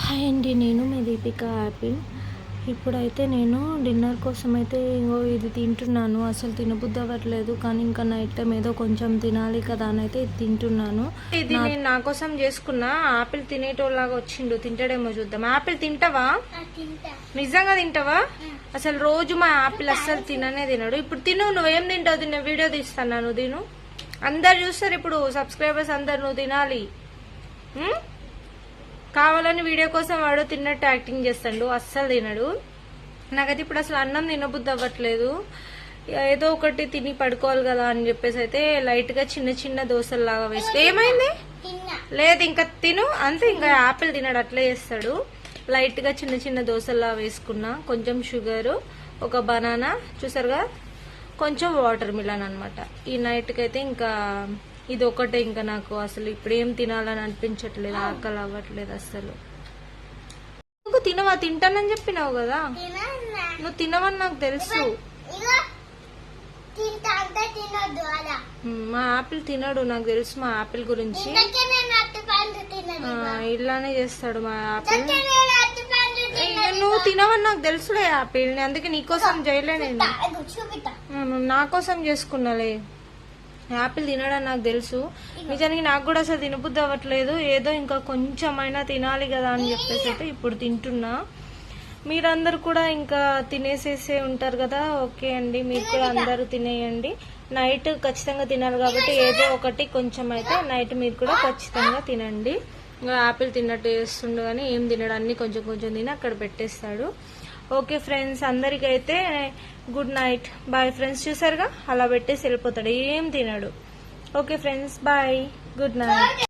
Hi అండి, నేను మీ Deepika Apple. ఇప్పుడైతే నేను డిన్నర్ కోసం అయితే ఇది తింటున్నాను. అసలు తినబుద్ధి అవ్వట్లేదు, కానీ ఇంకా నైట్ టైం ఏదో కొంచెం తినాలి కదా అని అయితే ఇది తింటున్నాను. ఇది నేను నా కోసం చేసుకున్నా. ఆపిల్ తినేటోళ్ళలాగా వచ్చిండు, తింటాడేమో చూద్దాం. ఆపిల్ తింటావా? నిజంగా తింటావా? అసలు రోజు మా ఆపిల్ అస్సలు తిననే తినడు. ఇప్పుడు తిను, నువ్వేం తింటావు? తిన్న వీడియో తీస్తాను, నువ్వు తిను. అందరు చూస్తారు ఇప్పుడు, సబ్స్క్రైబర్స్ అందరు. నువ్వు తినాలి. కావాలని వీడియో కోసం వాడు తిన్నట్టు యాక్టింగ్ చేస్తాడు, అస్సలు తినడు. నాకైతే ఇప్పుడు అసలు అన్నం తినబుద్ధి అవ్వట్లేదు. ఏదో ఒకటి తిని పడుకోవాలి కదా అని చెప్పేసి అయితే లైట్ గా చిన్న చిన్న దోశల్లాగా వేసుకో. ఏమైంది? లేదు, ఇంకా తిను అంతే. ఇంకా యాపిల్ తినడు, అట్లే చేస్తాడు. లైట్ గా చిన్న చిన్న దోశల్లా వేసుకున్నా. కొంచెం షుగర్, ఒక బనానా, చూసారుగా, కొంచెం వాటర్ మిలన్ అనమాట. ఈ నైట్ కి అయితే ఇంకా ఇది ఒకటే. ఇంకా నాకు అసలు ఇప్పుడు ఏం తినాలని అనిపించట్లేదు, ఆకలి అవ్వట్లేదు అసలు. నువ్వు తినవా? తింటానని చెప్పినావు కదా. నువ్వు తినవని నాకు తెలుసు. మా ఆపిల్ తినడు, నాకు తెలుసు మా ఆపిల్ గురించి. ఇలానే చేస్తాడు మా ఆపిల్. నువ్వు తినవని నాకు తెలుసులే ఆపిల్, అందుకే నీకోసం చేయలే నేను. నా కోసం చేసుకున్నాలే. యాపిల్ తినడం నాకు తెలుసు. నిజానికి నాకు కూడా అసలు తినబుద్ధి అవ్వట్లేదు. ఏదో ఇంకా కొంచెమైనా తినాలి కదా అని చెప్పేసి అయితే ఇప్పుడు తింటున్నా. మీరందరూ కూడా ఇంకా తినేసేసే ఉంటారు కదా. ఓకే అండి, మీరు కూడా అందరూ తినేయండి. నైట్ ఖచ్చితంగా తినాలి కాబట్టి ఏదో ఒకటి కొంచెం అయితే నైట్ మీరు కూడా ఖచ్చితంగా తినండి. యాపిల్ తిన్నట్టు చేస్తుండు కానీ ఏం తినడు, అన్ని కొంచెం కొంచెం తిని అక్కడ పెట్టేస్తాడు. ఓకే ఫ్రెండ్స్, అందరికైతే గుడ్ నైట్, బాయ్ ఫ్రెండ్స్. చూసారుగా, అలా పెట్టేసి వెళ్ళిపోతాడు, ఏం తినడు. Okay friends, bye, good night.